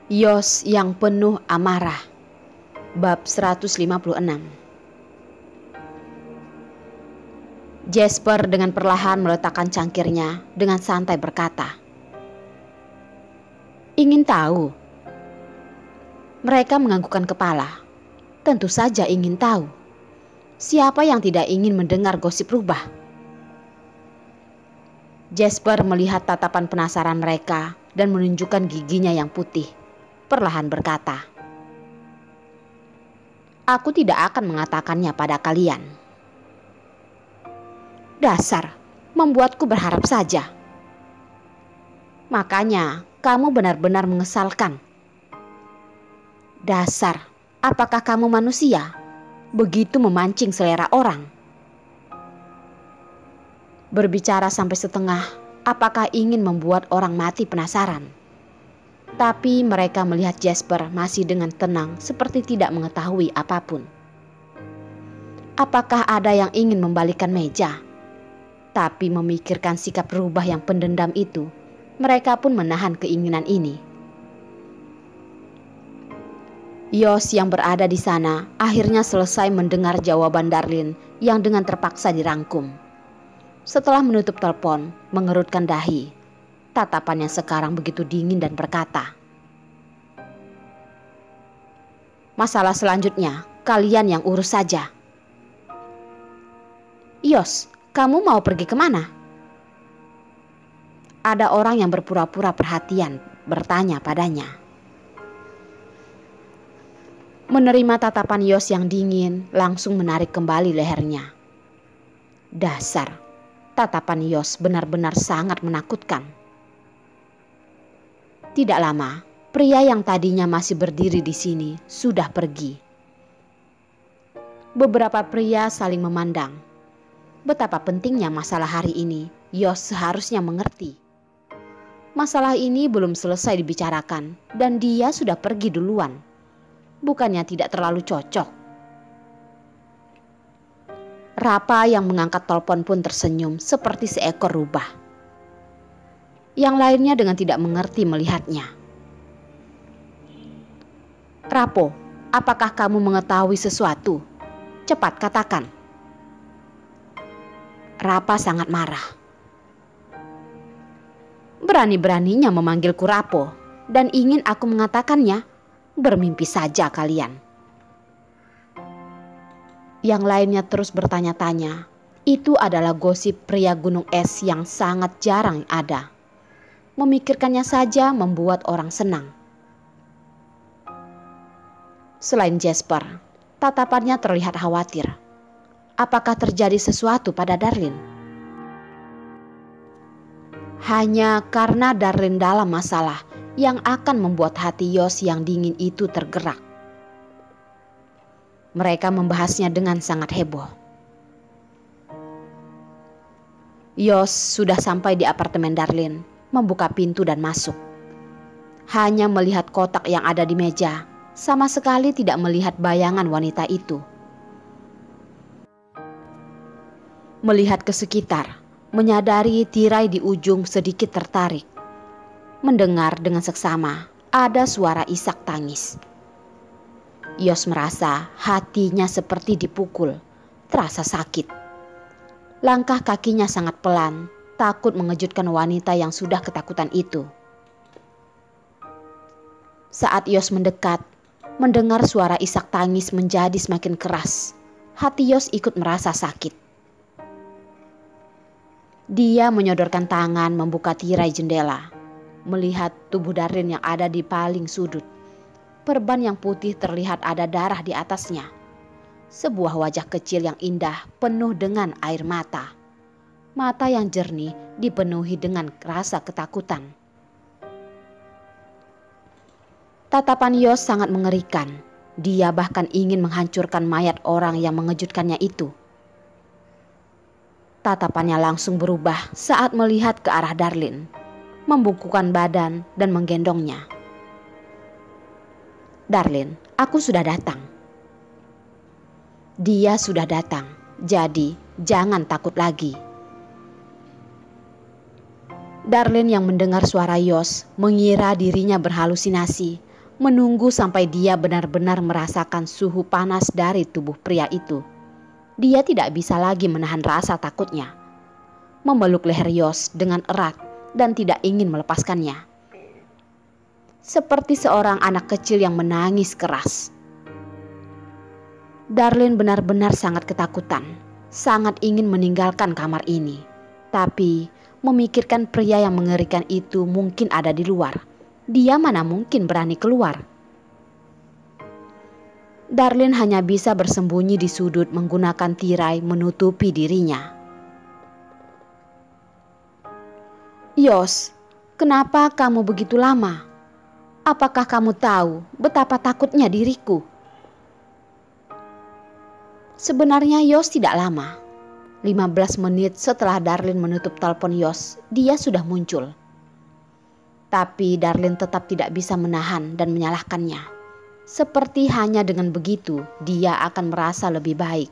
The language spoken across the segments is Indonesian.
Yos yang penuh amarah. Bab 156. Jasper dengan perlahan meletakkan cangkirnya dengan santai berkata, "Ingin tahu?" Mereka menganggukkan kepala. Tentu saja ingin tahu. Siapa yang tidak ingin mendengar gosip rubah? Jasper melihat tatapan penasaran mereka dan menunjukkan giginya yang putih. Perlahan berkata, "Aku tidak akan mengatakannya pada kalian." Dasar, membuatku berharap saja. Makanya, kamu benar-benar mengesalkan. Dasar, apakah kamu manusia? Begitu memancing selera orang. Berbicara sampai setengah, apakah ingin membuat orang mati penasaran? Tapi mereka melihat Jasper masih dengan tenang seperti tidak mengetahui apapun. Apakah ada yang ingin membalikkan meja? Tapi memikirkan sikap berubah yang pendendam itu, mereka pun menahan keinginan ini. Yos yang berada di sana akhirnya selesai mendengar jawaban Darlin yang dengan terpaksa dirangkum. Setelah menutup telepon, mengerutkan dahi. Tatapannya sekarang begitu dingin dan berkata, "Masalah selanjutnya, kalian yang urus saja." "Yos, kamu mau pergi kemana?" Ada orang yang berpura-pura perhatian bertanya padanya. Menerima tatapan Yos yang dingin, langsung menarik kembali lehernya. Dasar, tatapan Yos benar-benar sangat menakutkan. Tidak lama, pria yang tadinya masih berdiri di sini sudah pergi. Beberapa pria saling memandang. Betapa pentingnya masalah hari ini, Yos seharusnya mengerti. Masalah ini belum selesai dibicarakan dan dia sudah pergi duluan. Bukannya tidak terlalu cocok. Rapa yang mengangkat telepon pun tersenyum seperti seekor rubah. Yang lainnya dengan tidak mengerti melihatnya. "Rapo, apakah kamu mengetahui sesuatu? Cepat katakan." Rapa sangat marah. "Berani-beraninya memanggilku Rapo dan ingin aku mengatakannya? Bermimpi saja kalian." Yang lainnya terus bertanya-tanya. Itu adalah gosip pria gunung es yang sangat jarang ada. Memikirkannya saja membuat orang senang. Selain Jasper, tatapannya terlihat khawatir. Apakah terjadi sesuatu pada Darlin? Hanya karena Darlin dalam masalah yang akan membuat hati Yos yang dingin itu tergerak. Mereka membahasnya dengan sangat heboh. Yos sudah sampai di apartemen Darlin, membuka pintu dan masuk. Hanya melihat kotak yang ada di meja, sama sekali tidak melihat bayangan wanita itu. Melihat ke sekitar, menyadari tirai di ujung sedikit tertarik. Mendengar dengan seksama ada suara isak tangis. Yos merasa hatinya seperti dipukul, terasa sakit. Langkah kakinya sangat pelan, takut mengejutkan wanita yang sudah ketakutan itu. Saat Yos mendekat, mendengar suara isak tangis menjadi semakin keras. Hati Yos ikut merasa sakit. Dia menyodorkan tangan membuka tirai jendela, melihat tubuh Darlin yang ada di paling sudut. Perban yang putih terlihat ada darah di atasnya. Sebuah wajah kecil yang indah penuh dengan air mata. Mata yang jernih dipenuhi dengan rasa ketakutan. Tatapan Yos sangat mengerikan. Dia bahkan ingin menghancurkan mayat orang yang mengejutkannya itu. Tatapannya langsung berubah saat melihat ke arah Darlin, membungkukkan badan dan menggendongnya. "Darlin, aku sudah datang." Dia sudah datang, jadi jangan takut lagi. Darlin yang mendengar suara Yos mengira dirinya berhalusinasi, menunggu sampai dia benar-benar merasakan suhu panas dari tubuh pria itu. Dia tidak bisa lagi menahan rasa takutnya. Memeluk leher Yos dengan erat dan tidak ingin melepaskannya. Seperti seorang anak kecil yang menangis keras. Darlene benar-benar sangat ketakutan, sangat ingin meninggalkan kamar ini. Tapi memikirkan pria yang mengerikan itu mungkin ada di luar. Dia mana mungkin berani keluar. Darlene hanya bisa bersembunyi di sudut menggunakan tirai menutupi dirinya. Yos, kenapa kamu begitu lama? Apakah kamu tahu betapa takutnya diriku? Sebenarnya Yos tidak lama. 15 menit setelah Darlene menutup telepon Yos, dia sudah muncul. Tapi Darlene tetap tidak bisa menahan dan menyalahkannya. Seperti hanya dengan begitu dia akan merasa lebih baik.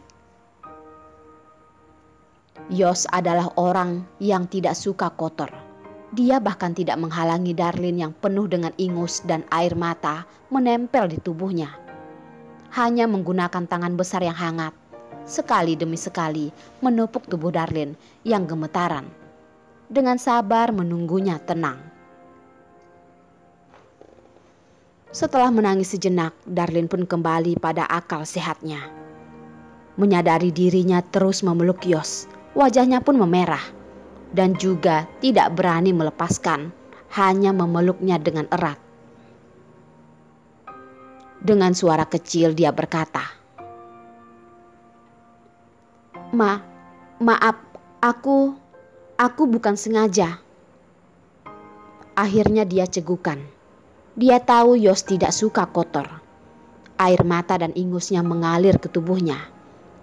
Yos adalah orang yang tidak suka kotor. Dia bahkan tidak menghalangi Darlene yang penuh dengan ingus dan air mata menempel di tubuhnya. Hanya menggunakan tangan besar yang hangat, sekali demi sekali menepuk tubuh Darlene yang gemetaran. Dengan sabar menunggunya tenang. Setelah menangis sejenak, Darlene pun kembali pada akal sehatnya. Menyadari dirinya terus memeluk Yos, wajahnya pun memerah. Dan juga tidak berani melepaskan, hanya memeluknya dengan erat. Dengan suara kecil dia berkata, Maaf, aku bukan sengaja. Akhirnya dia cegukan. Dia tahu Yos tidak suka kotor. Air mata dan ingusnya mengalir ke tubuhnya.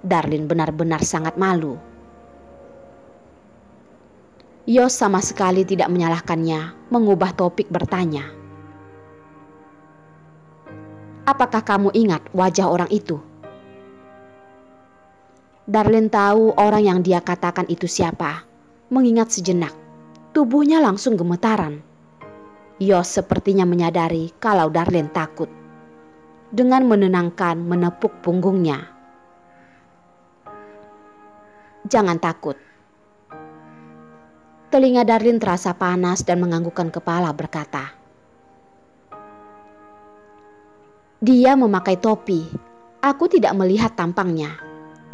Darlene benar-benar sangat malu. Yos sama sekali tidak menyalahkannya, mengubah topik bertanya. Apakah kamu ingat wajah orang itu? Darlene tahu orang yang dia katakan itu siapa. Mengingat sejenak, tubuhnya langsung gemetaran. Yos sepertinya menyadari kalau Darlene takut. Dengan menenangkan menepuk punggungnya. Jangan takut. Telinga Darlene terasa panas dan menganggukkan kepala berkata, dia memakai topi. Aku tidak melihat tampangnya.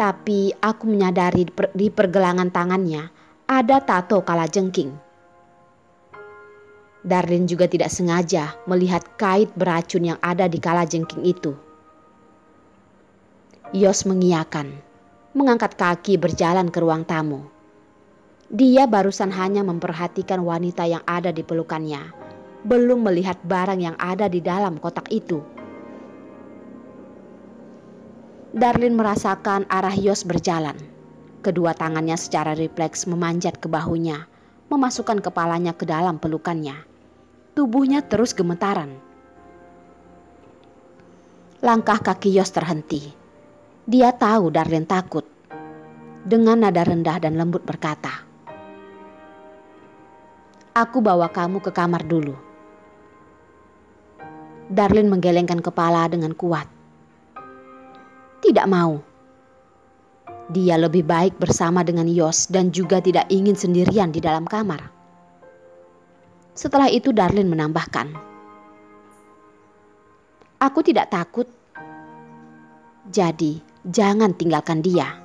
Tapi aku menyadari di pergelangan tangannya ada tato kalajengking. Darlene juga tidak sengaja melihat kait beracun yang ada di kalajengking itu. Yos mengiyakan, mengangkat kaki berjalan ke ruang tamu. Dia barusan hanya memperhatikan wanita yang ada di pelukannya, belum melihat barang yang ada di dalam kotak itu. Darlene merasakan arah Yos berjalan. Kedua tangannya secara refleks memanjat ke bahunya, memasukkan kepalanya ke dalam pelukannya. Tubuhnya terus gemetaran. Langkah kaki Yos terhenti. Dia tahu Darlene takut. Dengan nada rendah dan lembut berkata, aku bawa kamu ke kamar dulu. Darlene menggelengkan kepala dengan kuat. Tidak mau. Dia lebih baik bersama dengan Yos dan juga tidak ingin sendirian di dalam kamar. Setelah itu Darlene menambahkan, aku tidak takut. Jadi jangan tinggalkan dia.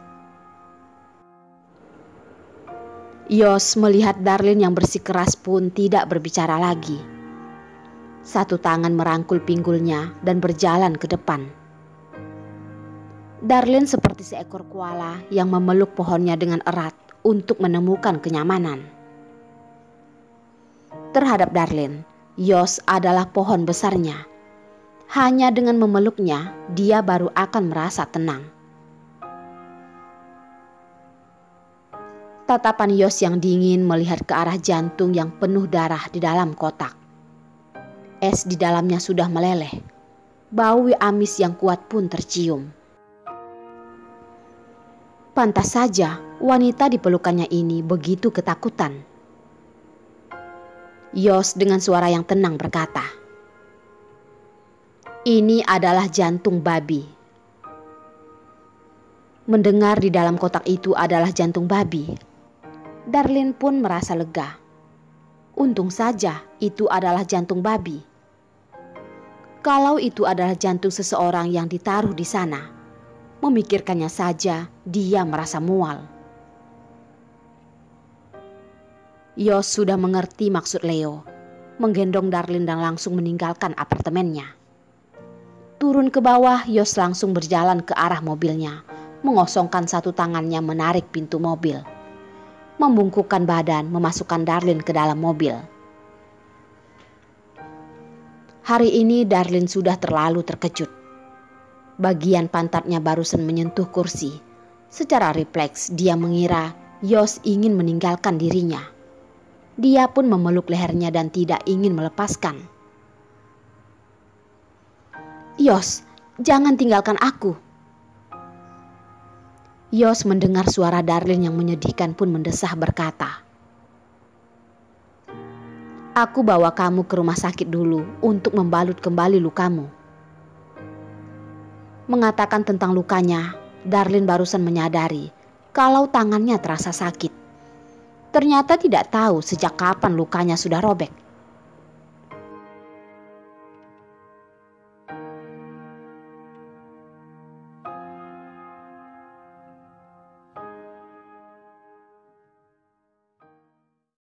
Yos melihat Darlene yang bersikeras pun tidak berbicara lagi. Satu tangan merangkul pinggulnya dan berjalan ke depan. Darlene seperti seekor koala yang memeluk pohonnya dengan erat untuk menemukan kenyamanan. Terhadap Darlene, Yos adalah pohon besarnya. Hanya dengan memeluknya, dia baru akan merasa tenang. Tatapan Yos yang dingin melihat ke arah jantung yang penuh darah di dalam kotak. Es di dalamnya sudah meleleh. Bau amis yang kuat pun tercium. Pantas saja wanita di pelukannya ini begitu ketakutan. Yos dengan suara yang tenang berkata, Ini adalah jantung babi. Mendengar di dalam kotak itu adalah jantung babi, Darlin pun merasa lega. Untung saja itu adalah jantung babi. Kalau itu adalah jantung seseorang yang ditaruh di sana, memikirkannya saja dia merasa mual. Yos sudah mengerti maksud Leo, menggendong Darlin dan langsung meninggalkan apartemennya. Turun ke bawah, Yos langsung berjalan ke arah mobilnya, mengosongkan satu tangannya menarik pintu mobil. Membungkukkan badan memasukkan Darlin ke dalam mobil. Hari ini Darlin sudah terlalu terkejut. Bagian pantatnya barusan menyentuh kursi. Secara refleks dia mengira Yos ingin meninggalkan dirinya. Dia pun memeluk lehernya dan tidak ingin melepaskan. "Yos, jangan tinggalkan aku." Yos mendengar suara Darlin yang menyedihkan pun mendesah berkata, "Aku bawa kamu ke rumah sakit dulu untuk membalut kembali lukamu." Mengatakan tentang lukanya, Darlin barusan menyadari kalau tangannya terasa sakit. Ternyata tidak tahu sejak kapan lukanya sudah robek.